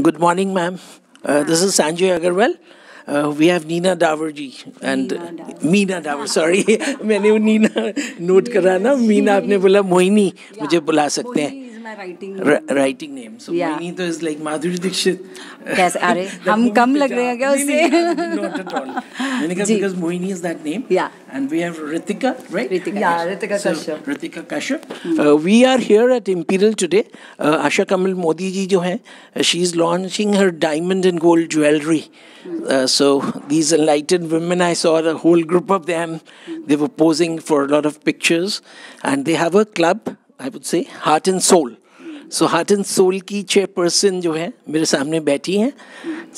Good morning, ma'am. This is Sanjay Agarwal. We have Neena Davarji and Meena Davar. Sorry, मैंने वो Neena note करा ना. मीना आपने बोला मोहिनी मुझे बुला सकते हैं. Writing name. So Moini तो is like Madhuri Dixit. कैसे अरे हम कम लग रहे हैं क्या उससे? Not at all. मैंने कहा because Moini is that name. Yeah. And we have Ritika, right? Ritika Kashyap. Ritika Kashyap. We are here at Imperial today. Asha Kamal Modi ji जो है, she is launching her diamond and gold jewelry. So these enlightened women, I saw a whole group of them. They were posing for a lot of pictures, and they have a club. I would say Heart and Soul. So Heart and Soul की chairperson जो है मेरे सामने बैठी हैं.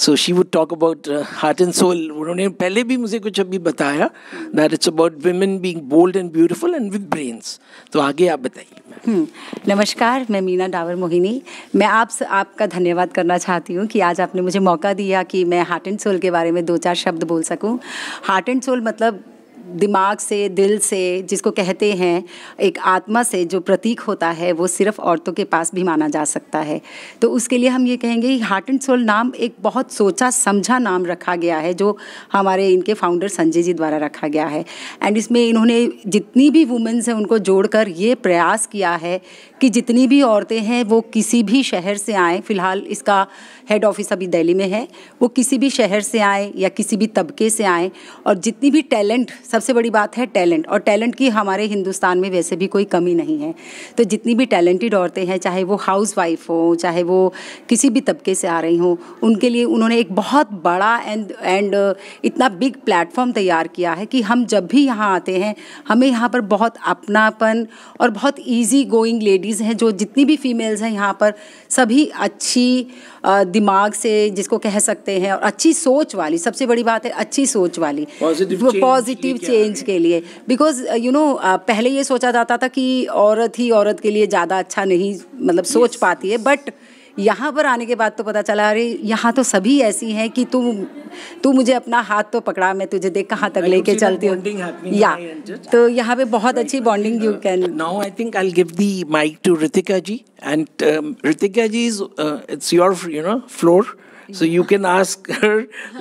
So she would talk about Heart and Soul. उन्होंने पहले भी मुझे कुछ अभी बताया that it's about women being bold and beautiful and with brains. तो आगे आप बताइए. नमस्कार, मैं मीना डावर मोहिनी. मैं आपका धन्यवाद करना चाहती हूँ कि आज आपने मुझे मौका दिया कि मैं हार्ट एंड सोल के बारे में 2-4 शब्द बोल सकूँ. हार्ट एंड सोल मतलब दिमाग से, दिल से, जिसको कहते हैं एक आत्मा से जो प्रतीक होता है, वो सिर्फ औरतों के पास भी माना जा सकता है. तो उसके लिए हम ये कहेंगे कि हार्ट एंड सोल नाम एक बहुत सोचा समझा नाम रखा गया है, जो हमारे इनके फाउंडर संजय जी द्वारा रखा गया है. एंड इसमें इन्होंने जितनी भी वुमेन्स हैं उनको जोड़कर ये प्रयास किया है कि जितनी भी औरतें हैं वो किसी भी शहर से आएँ. फ़िलहाल इसका हेड ऑफिस अभी दिल्ली में है. वो किसी भी शहर से आएँ या किसी भी तबके से आएँ, और जितनी भी टैलेंट, सबसे बड़ी बात है टैलेंट, और टैलेंट की हमारे हिंदुस्तान में वैसे भी कोई कमी नहीं है. तो जितनी भी टैलेंटेड औरतें हैं, चाहे वो हाउस वाइफ हो, चाहे वो किसी भी तबके से आ रही हों, उनके लिए उन्होंने एक बहुत बड़ा एंड इतना बिग प्लेटफॉर्म तैयार किया है कि हम जब भी यहाँ आते हैं हमें यहाँ पर बहुत अपनापन और बहुत ईजी गोइंग लेडीज़ हैं. जो जितनी भी फीमेल्स हैं यहाँ पर सभी अच्छी दिमाग से, जिसको कह सकते हैं, और अच्छी सोच वाली, सबसे बड़ी बात है अच्छी सोच वाली, पॉजिटिव चेंज के लिए. बिकॉज पहले ये सोचा जाता था कि औरत ही औरत के लिए ज़्यादा अच्छा नहीं मतलब सोच पाती है. बट यहाँ पर आने के बाद तो पता चला अरे यहाँ तो सभी ऐसी हैं कि तू मुझे अपना हाथ तो पकड़ा, मैं तुझे देख कहाँ तक लेके चलती हूँ. या तो यहाँ पे बहुत अच्छी bonding you can. Now I think I will give the mic to Ritika ji. And Ritika ji is it's your floor. So you can ask her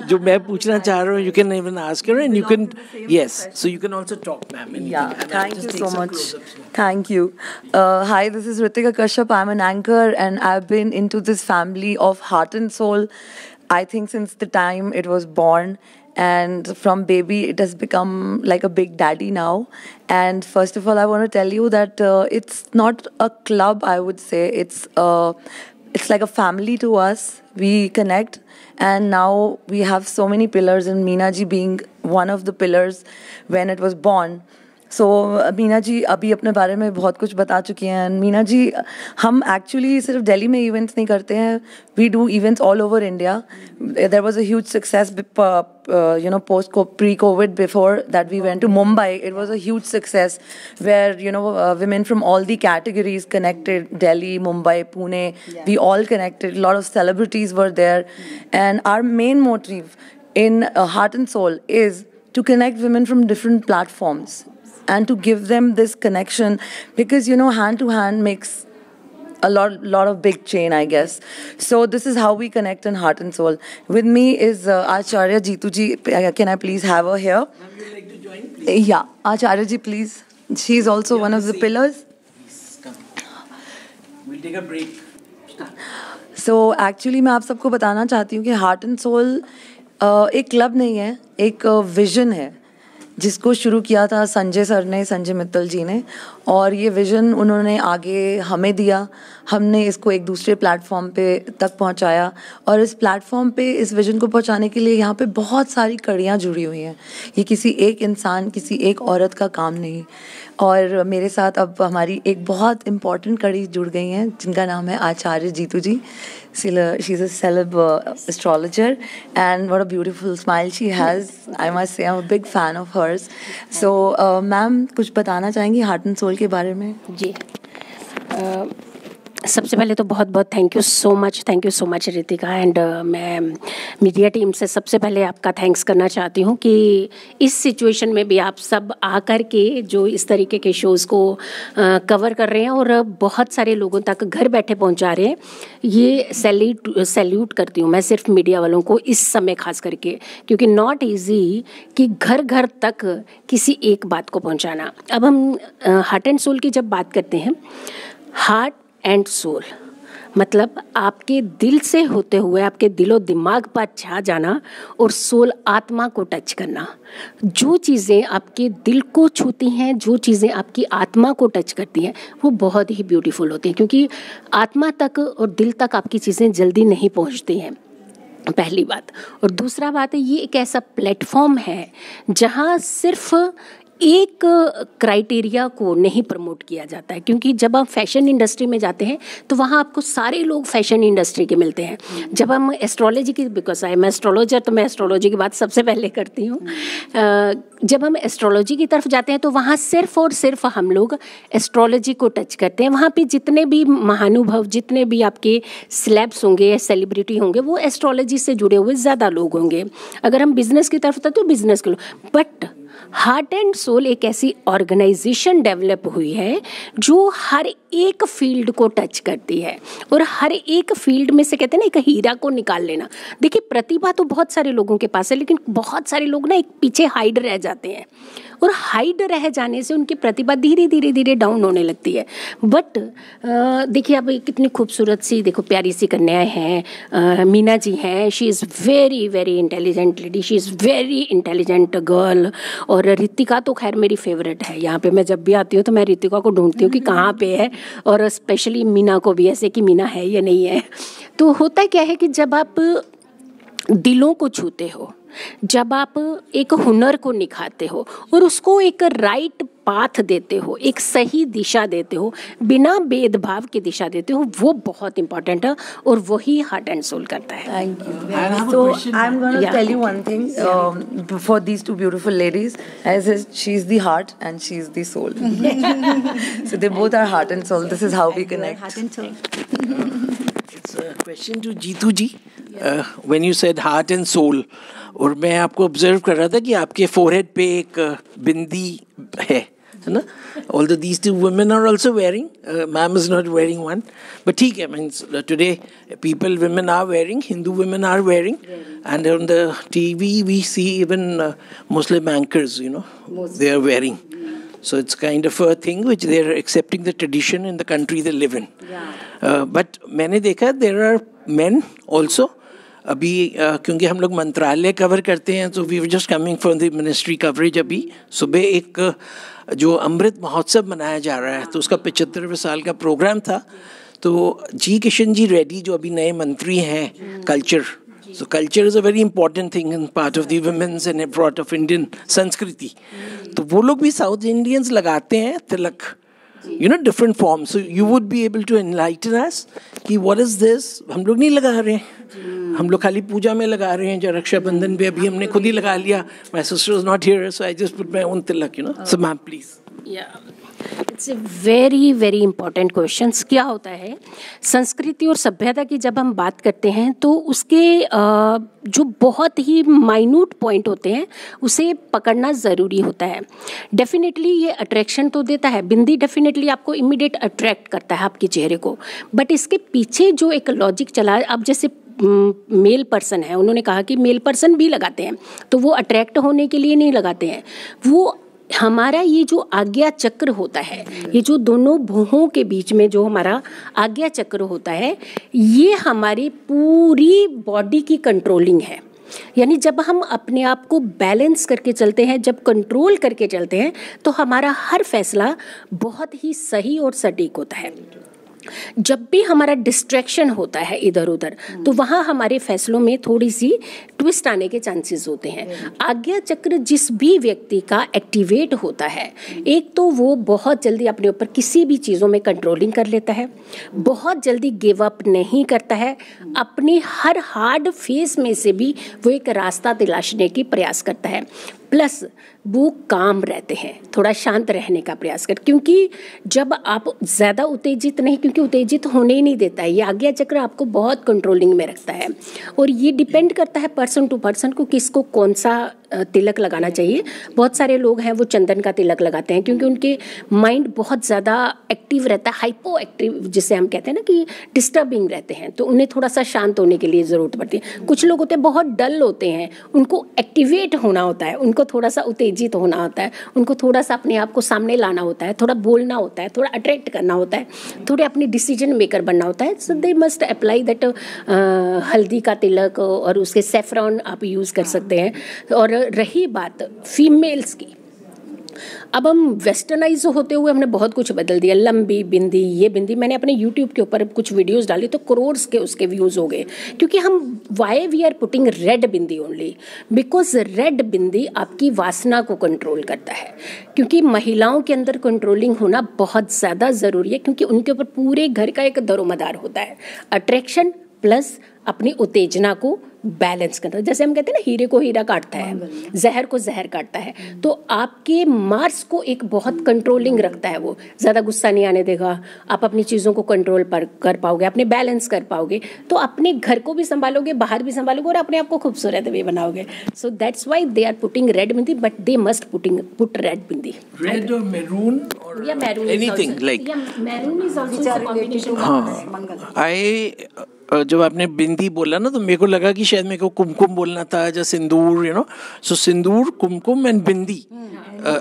जो मैं पूछना चाह रहा हूँ. You can even ask her and you can so you can also talk, ma'am. Yeah, thank you so much. Thank you. Hi, this is Ritika Kashyap. I'm an anchor and I've been into this family of Heart and Soul, I think, since the time it was born. And from baby, it has become like a big daddy now. And first of all, I want to tell you that it's not a club, I would say. It's like a family to us. We connect, and now we have so many pillars, and Meena ji being one of the pillars when it was born. So Meena ji अभी अपने बारे में बहुत कुछ बता चुकी हैं. मीना जी, हम एक्चुअली सिर्फ दिल्ली में इवेंट्स नहीं करते हैं. We do events all over India. There was a huge success post pre-COVID. Before that we went to Mumbai. It was a huge success where women from all the categories connected. Delhi, Mumbai, Pune, we all connected. A lot of celebrities were there, and our main motive in Heart and Soul is to connect women from different platforms and to give them this connection, because hand to hand makes a lot of big chain, I guess. So this is how we connect in Heart and Soul. With me is Acharya Jeetu ji. Can I please have her here? Ma'am, would you like to join, please? Yeah, Acharya ji, please. She is also one of the pillars. Please come. We'll take a break. So actually मैं आप सबको बताना चाहती हूँ कि Heart and Soul एक club नहीं है, एक विजन है जिसको शुरू किया था संजय सर ने, संजय मित्तल जी ने. और ये विज़न उन्होंने आगे हमें दिया. हमने इसको एक दूसरे प्लेटफॉर्म पे तक पहुंचाया, और इस प्लेटफॉर्म पे इस विज़न को पहुंचाने के लिए यहाँ पे बहुत सारी कड़ियाँ जुड़ी हुई हैं. ये किसी एक इंसान, किसी एक औरत का काम नहीं. और मेरे साथ अब हमारी एक बहुत इम्पॉर्टेंट कड़ी जुड़ गई हैं जिनका नाम है आचार्य जीतू जी. She's a celeb astrologer, and what a beautiful smile she has. I must say, I'm a big fan of hers. So, ma'am, कुछ बताना चाहेंगी हार्ट एंड सोल के बारे में? जी, सबसे पहले तो बहुत बहुत thank you so much Ritika and मैं मीडिया टीम से सबसे पहले आपका थैंक्स करना चाहती हूँ कि इस सिचुएशन में भी आप सब आकर के जो इस तरीके के शोज़ को कवर कर रहे हैं और बहुत सारे लोगों तक घर बैठे पहुँचा रहे हैं, ये सैल्यूट करती हूँ मैं सिर्फ मीडिया वालों को इस समय खास करके, क्योंकि नॉट ईजी कि घर घर तक किसी एक बात को पहुँचाना। अब हम हार्ट एंड सोल की जब बात करते हैं, हार्ट एंड सोल मतलब आपके दिल से होते हुए आपके दिलो दिमाग पर छा जाना और सोल आत्मा को टच करना। जो चीज़ें आपके दिल को छूती हैं, जो चीज़ें आपकी आत्मा को टच करती हैं, वो बहुत ही ब्यूटीफुल होती हैं, क्योंकि आत्मा तक और दिल तक आपकी चीज़ें जल्दी नहीं पहुंचती हैं, पहली बात। और दूसरा बात है, ये एक ऐसा प्लेटफॉर्म है जहाँ सिर्फ एक क्राइटेरिया को नहीं प्रमोट किया जाता है, क्योंकि जब आप फैशन इंडस्ट्री में जाते हैं तो वहाँ आपको सारे लोग फैशन इंडस्ट्री के मिलते हैं। जब हम एस्ट्रोलॉजी की, बिकॉज आई एम एस्ट्रोलॉजर, तो मैं एस्ट्रोलॉजी की बात सबसे पहले करती हूँ। जब हम एस्ट्रोलॉजी की तरफ जाते हैं तो वहाँ सिर्फ और सिर्फ हम लोग एस्ट्रोलॉजी को टच करते हैं। वहाँ पे जितने भी महानुभव, जितने भी आपके स्लैब्स होंगे, सेलिब्रिटी होंगे, वो एस्ट्रोलॉजी से जुड़े हुए ज़्यादा लोग होंगे। अगर हम बिजनेस की तरफ तो बिजनेस के लोग, बट हार्ट एंड सोल एक ऐसी ऑर्गेनाइजेशन डेवलप हुई है जो हर एक फील्ड को टच करती है और हर एक फील्ड में से कहते हैं ना एक हीरा को निकाल लेना। देखिए, प्रतिभा तो बहुत सारे लोगों के पास है, लेकिन बहुत सारे लोग ना एक पीछे हाइड रह जाते हैं और हाइड रह जाने से उनकी प्रतिभा धीरे धीरे डाउन होने लगती है। बट देखिए, अब कितनी खूबसूरत सी, देखो प्यारी सी कन्या हैं, मीना जी हैं, she is very very intelligent lady, she is very intelligent girl. और रितिका तो खैर मेरी फेवरेट है, यहाँ पे मैं जब भी आती हूँ तो मैं रितिका को ढूंढती हूँ कि कहाँ पे है, और स्पेशली मीना को भी, ऐसे कि मीना है या नहीं है। तो होता क्या है कि जब आप दिलों को छूते हो, जब आप एक हुनर को निखारते हो और उसको एक राइट पाथ देते हो, एक सही दिशा देते हो, बिना भेदभाव की दिशा देते हो, वो बहुत इंपॉर्टेंट है और वही हार्ट एंड सोल करता है। Thank you. So I'm going to tell you one thing for these two beautiful ladies. As is, she's the heart and she's the soul. So they both are heart and soul. This is how we connect. Heart and soul. It's a question to Jeetu ji. When you said heart and soul, और मैं आपको observe कर रहा था कि आपके forehead पे एक बिंदी है ना? Although these two women are also wearing, ma'am is not wearing one, but ठीक है, means today women are wearing, Hindu women are wearing, and on the TV we see even Muslim anchors, they are wearing. So it's kind of a thing which they are accepting the tradition in the country they live in. But मैंने देखा there are men also. अभी क्योंकि हम लोग मंत्रालय cover करते हैं, तो we were just coming from the ministry coverage. अभी सुबह एक जो अमृत महोत्सव मनाया जा रहा है, तो उसका 75वें साल का प्रोग्राम था। तो जी किशन जी रेड्डी जो अभी नए मंत्री हैं culture, so culture is a very important thing in part of the women's and part of Indian संस्कृति। तो वो लोग भी साउथ इंडियंस लगाते हैं तिलक, different forms. So you would be able to enlighten us कि what is this? हम लोग नहीं लगा रहे हैं, हम लोग खाली पूजा में लगा रहे हैं। जो रक्षाबंधन पे अभी हमने खुद ही लगा लिया। My sister is not here, so I just put my own tilak, So ma'am, please. Yeah. It's a very very important question. क्या होता है, संस्कृति और सभ्यता की जब हम बात करते हैं तो उसके जो बहुत ही माइन्यूट पॉइंट होते हैं उसे पकड़ना ज़रूरी होता है। डेफिनेटली ये अट्रैक्शन तो देता है, बिंदी डेफिनेटली आपको इमीडिएट अट्रैक्ट करता है आपके चेहरे को, बट इसके पीछे जो एक लॉजिक चला है, अब जैसे मेल पर्सन है, उन्होंने कहा कि मेल पर्सन भी लगाते हैं, तो वो अट्रैक्ट होने के लिए नहीं लगाते हैं। वो हमारा ये जो आज्ञा चक्र होता है, ये जो दोनों भुहों के बीच में जो हमारा आज्ञा चक्र होता है, ये हमारी पूरी बॉडी की कंट्रोलिंग है। यानी जब हम अपने आप को बैलेंस करके चलते हैं, जब कंट्रोल करके चलते हैं, तो हमारा हर फैसला बहुत ही सही और सटीक होता है। जब भी हमारा डिस्ट्रैक्शन होता है इधर उधर, तो वहाँ हमारे फैसलों में थोड़ी सी ट्विस्ट आने के चांसेस होते हैं। आज्ञा चक्र जिस भी व्यक्ति का एक्टिवेट होता है, एक तो वो बहुत जल्दी अपने ऊपर किसी भी चीज़ों में कंट्रोलिंग कर लेता है, बहुत जल्दी गिव अप नहीं करता है, अपने हर हार्ड फेस में से भी वो एक रास्ता तलाशने की प्रयास करता है। प्लस वो काम रहते हैं, थोड़ा शांत रहने का प्रयास कर, क्योंकि जब आप ज़्यादा उत्तेजित नहीं, क्योंकि उत्तेजित होने ही नहीं देता है, ये आज्ञा चक्र आपको बहुत कंट्रोलिंग में रखता है। और ये डिपेंड करता है पर्सन टू पर्सन को किसको कौन सा तिलक लगाना चाहिए। बहुत सारे लोग हैं वो चंदन का तिलक लगाते हैं क्योंकि उनके माइंड बहुत ज़्यादा एक्टिव रहता है, हाइपो एक्टिव जिसे हम कहते हैं ना कि डिस्टर्बिंग रहते हैं, तो उन्हें थोड़ा सा शांत होने के लिए ज़रूरत पड़ती है। कुछ लोग होते हैं बहुत डल होते हैं, उनको एक्टिवेट होना होता है, उनको थोड़ा सा उत्तेजित होना होता है, उनको थोड़ा सा अपने आप को सामने लाना होता है, थोड़ा बोलना होता है, थोड़ा अट्रैक्ट करना होता है, थोड़े अपनी डिसीजन मेकर बनना होता है। सो दे मस्ट अप्लाई दैट हल्दी का तिलक और उसके सेफ्रॉन आप यूज़ कर सकते हैं। और रही बात फीमेल्स की, अब हम वेस्टर्नाइज होते हुए हमने बहुत कुछ बदल दिया। लंबी बिंदी, ये बिंदी, मैंने अपने यूट्यूब के ऊपर कुछ वीडियोस डाली तो करोड़्स के उसके व्यूज़ हो गए, क्योंकि हम why we are putting red bindi only because red bindi आपकी वासना को कंट्रोल करता है। क्योंकि महिलाओं के अंदर कंट्रोलिंग होना बहुत ज़्यादा ज़रूरी है, क्योंकि उनके ऊपर पूरे घर का एक दरोमदार होता है, अट्रैक्शन प्लस अपनी उत्तेजना को बैलेंस करता है। जैसे हम कहते हैं ना, हीरे को हीरा काटता है, जहर को जहर काटता है, तो आपके मार्स को एक बहुत कंट्रोलिंग रखता है, वो ज़्यादा गुस्सा नहीं आने देगा, आप अपनी चीज़ों को कंट्रोल पर कर पाओगे, अपने बैलेंस कर पाओगे, तो अपने घर को भी संभालोगे, बाहर भी संभालोगे और अपने आप को खूबसूरत भी बनाओगे। So that's why they are putting red bindi, but they must put red bindi. Red और मैरून और anything like maroon is also हाँ। आई जब आपने बिंदी बोला ना तो मेरे को लगा कि शायद मेरे को कुमकुम बोलना था या sindoor, you know. So sindoor, kumkum and bindi,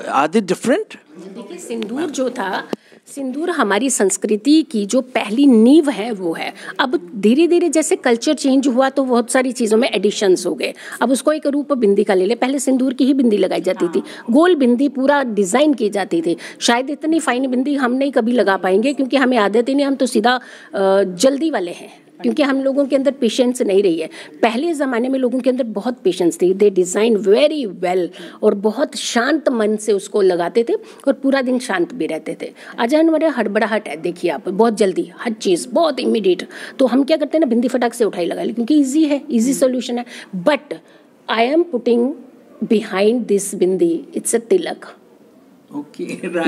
are they different? देखिए, सिंदूर जो था, सिंदूर हमारी संस्कृति की जो पहली नींव है वो है। अब धीरे धीरे जैसे कल्चर चेंज हुआ तो बहुत सारी चीज़ों में एडिशंस हो गए। अब उसको एक रूप बिंदी का ले ले, पहले सिंदूर की ही बिंदी लगाई जाती थी, गोल बिंदी पूरा डिज़ाइन की जाती थी। शायद इतनी फाइन बिंदी हम नहीं कभी लगा पाएंगे क्योंकि हमें आदत ही नहीं, हम तो सीधा जल्दी वाले हैं, क्योंकि हम लोगों के अंदर पेशेंस नहीं रही है। पहले ज़माने में लोगों के अंदर बहुत पेशेंस थी, दे डिज़ाइन वेरी वेल और बहुत शांत मन से उसको लगाते थे और पूरा दिन शांत भी रहते थे। आज हमारे हड़बड़ाहट है, देखिए आप, बहुत जल्दी हर चीज़ बहुत इमीडिएट, तो हम क्या करते हैं ना, बिंदी फटाक से उठाई लगा ली क्योंकि ईजी है, ईजी सोल्यूशन है। But I am putting behind this bindi, it's a tilak.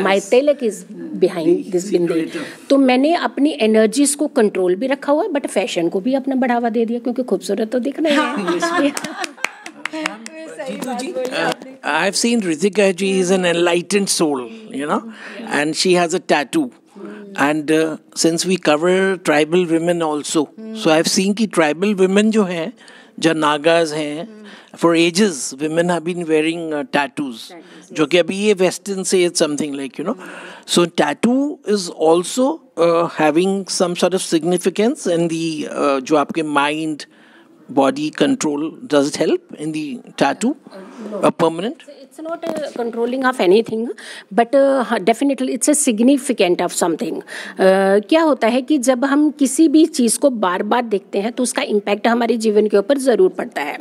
My tilak is behind this bindi. तो मैंने अपनी एनर्जीज को कंट्रोल भी रखा हुआ है, बट फैशन को भी अपना बढ़ावा दे दिया क्योंकि खूबसूरत तो दिखना है। Jitu ji, I've seen Ritika ji is an enlightened soul, you know, and she has a tattoo. And since we cover tribal women also, so I've seen कि tribal women जो हैं, जो नागाज हैं, for ages women have been wearing tattoos, जो कि अभी ये western say it's something like, you know, so tattoo is also having some sort of significance in the जो आपके mind body control. Does it help in the tattoo? A permanent? It's not a controlling of anything, but definitely it's a significant of something. क्या होता है कि जब हम किसी भी चीज़ को बार बार देखते हैं तो उसका इम्पैक्ट हमारे जीवन के ऊपर ज़रूर पड़ता है।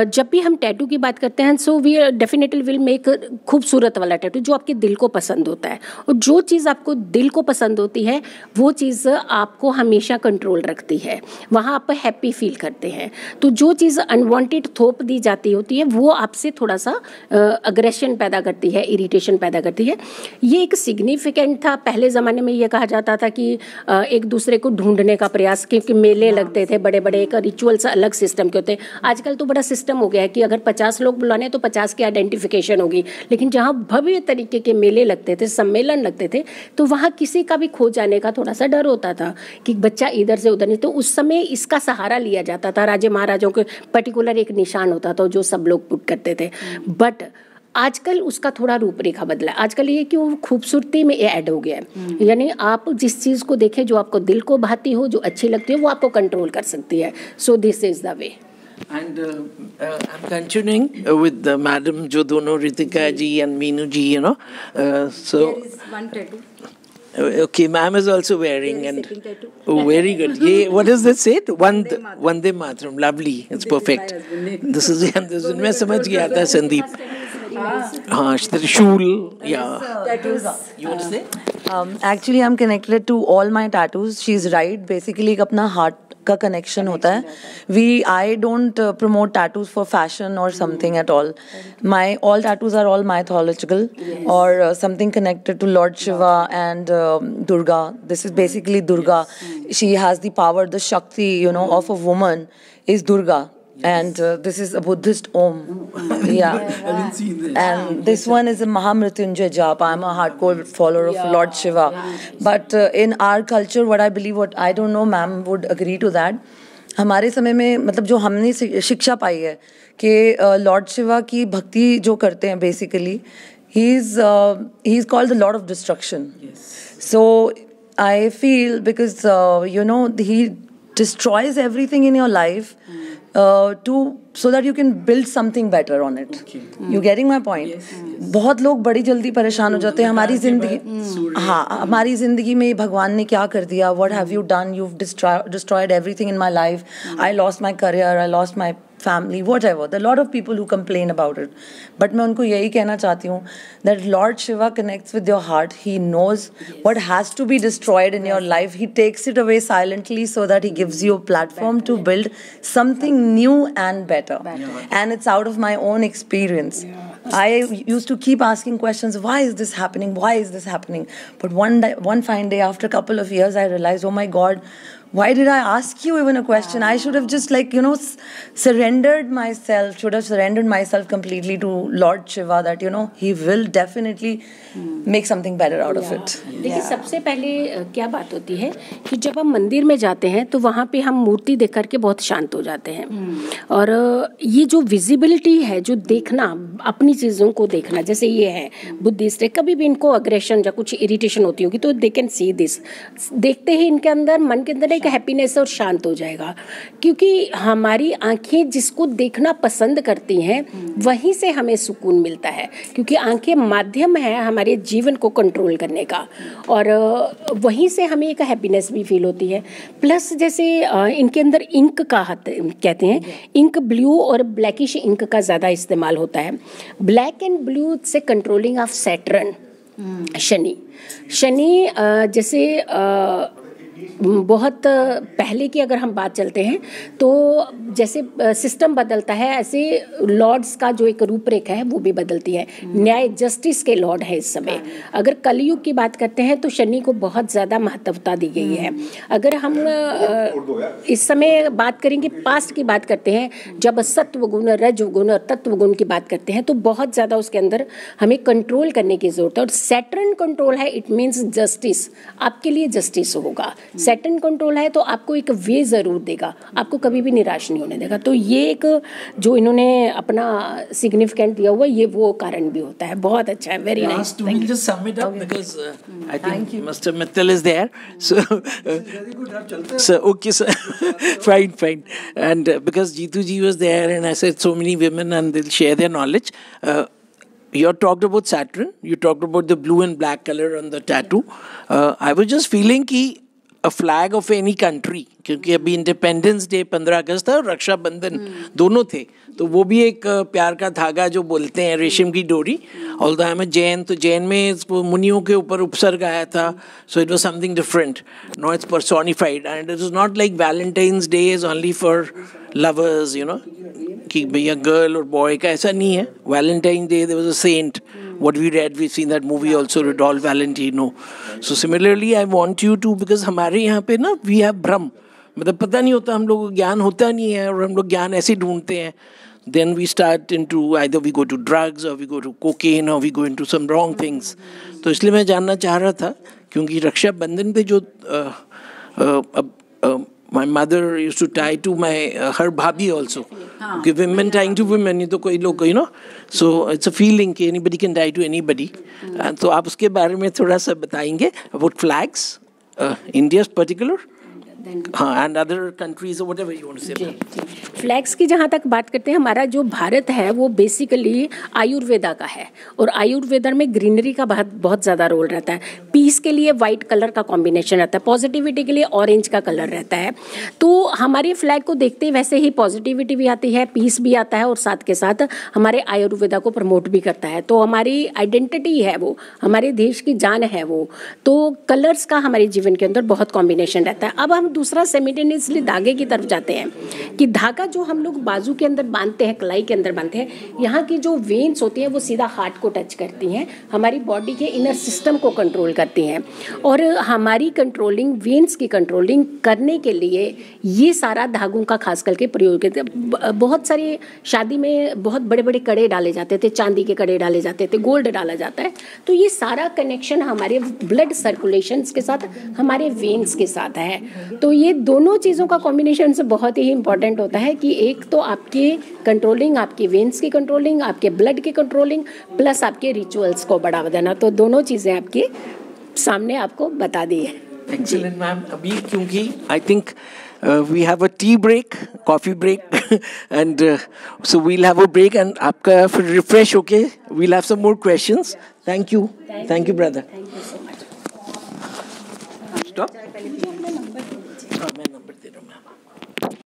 जब भी हम टैटू की बात करते हैं, so we definitely will make खूबसूरत वाला टैटू जो आपके दिल को पसंद होता है, और जो चीज़ आपको दिल को पसंद होती है वो चीज़ आपको हमेशा कंट्रोल रखती है, वहाँ आप हैप्पी फील करते हैं। तो जो चीज़ अनवांटेड थोप दी जाती होती है वो आपसे थोड़ा सा अग्रेशन पैदा करती है, इरिटेशन पैदा करती है। ये एक सिग्निफिकेंट था। पहले ज़माने में ये कहा जाता था कि एक दूसरे को ढूंढने का प्रयास, क्योंकि मेले लगते थे बड़े बड़े, एक रिचुअल्स अलग सिस्टम के होते हैं। आजकल तो बड़ा सिस्टम हो गया है कि अगर 50 लोग बुलाने तो 50 की आइडेंटिफिकेशन होगी, लेकिन जहाँ भव्य तरीके के मेले लगते थे, सम्मेलन लगते थे, तो वहाँ किसी का भी खो जाने का थोड़ा सा डर होता था कि बच्चा इधर से उधर नहीं, तो उस समय इसका सहारा लिया जाता था। राजे महाराजाओं के पर्टिकुलर एक निशान होता था जो सब लोग पुट करते थे। बट आजकल उसका थोड़ा रूपरेखा बदला है। आजकल ये कि वो खूबसूरती में ऐड हो गया है, यानी आप जिस चीज़ को देखें जो आपको दिल को भाती हो, जो अच्छी लगती है, वो आपको कंट्रोल कर सकती है। So this is the way. And I'm continuing with Madam जो दोनों Ritika ji and Meenu ji, you know. So There is one tattoo. Okay, ma'am is also wearing, and oh, very good. Yeah, what does that say? Vande Mataram. Lovely. It's perfect. This is मैं समझ गया था संदीप. हाँ, Trishul. Yeah. Tattoos. You want to say? Actually, I'm connected to all my tattoos. She's right. Basically, एक अपना heart का connection होता है. I don't promote tattoos for fashion or something at all. All tattoos are all mythological or something connected to Lord Shiva and Durga. This is basically Durga. She has the power, the Shakti, of a woman is Durga. And this is a Buddhist Om. Yeah. I haven't seen this. And this one is a Mahamrityunjay Jap. I'm a hardcore follower of Lord Shiva. But in our culture, what I believe, what I don't know, ma'am would agree to that. हमारे समय में मतलब जो हमने शिक्षा पाई है कि Lord Shiva की भक्ति जो करते हैं basically he is called the Lord of Destruction. So I feel because he destroys everything in your life so that you can build something better on it. You getting my point? बहुत लोग बड़ी जल्दी परेशान हो जाते हैं हमारी जिंदगी. हाँ, हमारी जिंदगी में भगवान ने क्या कर दिया? What have you done? You've destroyed everything in my life. I lost my career. I lost my family, whatever. There are a lot of people who complain about it. But मैं उनको यही कहना चाहती हूँ that Lord Shiva connects with your heart. He knows what has to be destroyed in your life. He takes it away silently so that he gives you a platform to build something new and better. And it's out of my own experience. I used to keep asking questions, why is this happening? Why is this happening? But one fine day, after a couple of years, I realized, oh my God, why did I ask you even a question? I should have just surrendered myself completely to Lord Shiva that, he will definitely make something better out of it. देखिए सबसे पहले क्या बात होती है कि जब हम मंदिर में जाते हैं तो वहाँ पे हम मूर्ति देख करके बहुत शांत हो जाते हैं. और ये जो विजिबिलिटी है, जो देखना, अपनी चीज़ों को देखना, जैसे ये है बुद्धिस्ट है, कभी भी इनको अग्रेशन या कुछ इरिटेशन होती होगी तो दे कैन सी दिस. देखते ही इनके अंदर, मन के अंदर एक हैप्पीनेस और शांत हो जाएगा. क्योंकि हमारी आंखें जिसको देखना पसंद करती हैं वहीं से हमें सुकून मिलता है. क्योंकि आंखें माध्यम है हमारे जीवन को कंट्रोल करने का, और वहीं से हमें एक हैप्पीनेस भी फील होती है. प्लस जैसे इनके अंदर इंक का कहते हैं, इंक ब्लू और ब्लैकिश इंक का ज़्यादा इस्तेमाल होता है. ब्लैक एंड ब्लू से कंट्रोलिंग ऑफ सैटर्न, शनि जैसे बहुत पहले की अगर हम बात चलते हैं तो जैसे सिस्टम बदलता है ऐसे लॉर्ड्स का जो एक रूपरेखा है वो भी बदलती है. न्याय, जस्टिस के लॉर्ड है इस समय. अगर कलयुग की बात करते हैं तो शनि को बहुत ज़्यादा महत्वता दी गई है. अगर हम इस समय बात करेंगे, पास्ट की बात करते हैं, जब सत्वगुण, रजोगुण और तत्वगुण की बात करते हैं तो बहुत ज़्यादा उसके अंदर हमें कंट्रोल करने की ज़रूरत है. और सैटर्न कंट्रोल है, इट मीन्स जस्टिस. आपके लिए जस्टिस होगा. सैटर्न कंट्रोल है तो आपको एक वे ज़रूर देगा, आपको कभी भी निराश नहीं होने देगा. तो ये एक जो इन्होंने अपना सिग्निफिकेंट दिया हुआ, ये वो कारण भी होता है. बहुत अच्छा है. Very nice. We'll just sum it up because I think Mr. Mittal is there. So okay, sir. Fine. And because Jeetu ji was there and I said so many women and they'll share their knowledge. You talked about Saturn. You talked about the blue and black color on the tattoo. I was just feeling कि a flag of any country, क्योंकि अभी independence day 15 अगस्त था और रक्षाबंधन दोनों थे, तो वो भी एक प्यार का धागा जो बोलते हैं, रेशम की डोरी. Although I am a Jain, तो जैन में मुनियों के ऊपर उपसर्ग आया था, so it was something different. No, it's personified and it is not like Valentine's Day is only for lovers, कि भैया गर्ल और बॉय का, ऐसा नहीं है. Valentine Day there was a saint. What we read, we've seen that movie also, Rudolph Valentino. So similarly, I want you to, because हमारे यहाँ पे ना we have भ्रम, मतलब पता नहीं होता, हम लोग को ज्ञान होता नहीं है और हम लोग ज्ञान ऐसे ढूंढते हैं. Then we start into either we go to drugs or we go to cocaine or we go into some wrong things. तो इसलिए मैं जानना चाह रहा था, क्योंकि रक्षाबंधन पे जो my mother used to tie to her bhabhi also. Okay, women tying to women, ये तो कोई लोग, so it's a feeling कि anybody can tie to anybody. तो आप उसके बारे में थोड़ा सा बताएंगे about flags, India's particular, हाँ, and other countries or whatever you want to say. Flags की जहाँ तक बात करते हैं, हमारा जो भारत है वो बेसिकली आयुर्वेदा का है, और आयुर्वेदा में ग्रीनरी का बहुत ज़्यादा रोल रहता है. पीस के लिए वाइट कलर का कॉम्बिनेशन रहता है, पॉजिटिविटी के लिए ऑरेंज का कलर रहता है. तो हमारे फ्लैग को देखते ही वैसे ही पॉजिटिविटी भी आती है, पीस भी आता है, और साथ के साथ हमारे आयुर्वेदा को प्रमोट भी करता है. तो हमारी आइडेंटिटी है वो, हमारे देश की जान है वो. तो कलर्स का हमारे जीवन के अंदर बहुत कॉम्बिनेशन रहता है. अब हम दूसरा सिमिल्टेनियसली धागे की तरफ जाते हैं कि धागा जो हम लोग बाजू के अंदर बांधते हैं, कलाई के अंदर बांधते हैं, यहाँ की जो वेन्स होती हैं वो सीधा हार्ट को टच करती हैं, हमारी बॉडी के इनर सिस्टम को कंट्रोल करती हैं। और हमारी कंट्रोलिंग, वेन्स की कंट्रोलिंग करने के लिए ये सारा धागों का खास करके प्रयोग करते हैं। बहुत सारी शादी में बहुत बड़े बड़े कड़े डाले जाते थे, चांदी के कड़े डाले जाते थे, गोल्ड डाला जाता है। तो ये सारा कनेक्शन हमारे ब्लड सर्कुलेशन के साथ, हमारे वेन्स के साथ है। तो ये दोनों चीज़ों का कॉम्बिनेशन से बहुत ही इंपॉर्टेंट होता है कि एक तो आपकी कंट्रोलिंग, आपकी वेन्स की कंट्रोलिंग, आपके ब्लड की कंट्रोलिंग, प्लस आपके रिचुअल्स को बढ़ावा देना। तो दोनों चीज़ें आपके सामने आपको बता दी है। Excellent ma'am. अभी क्योंकि I think we have a tea break, coffee break, and so we'll have a break, and आपका फिर refresh होके we'll have some more questions. Thank you, brother. Thank you so much. Stop.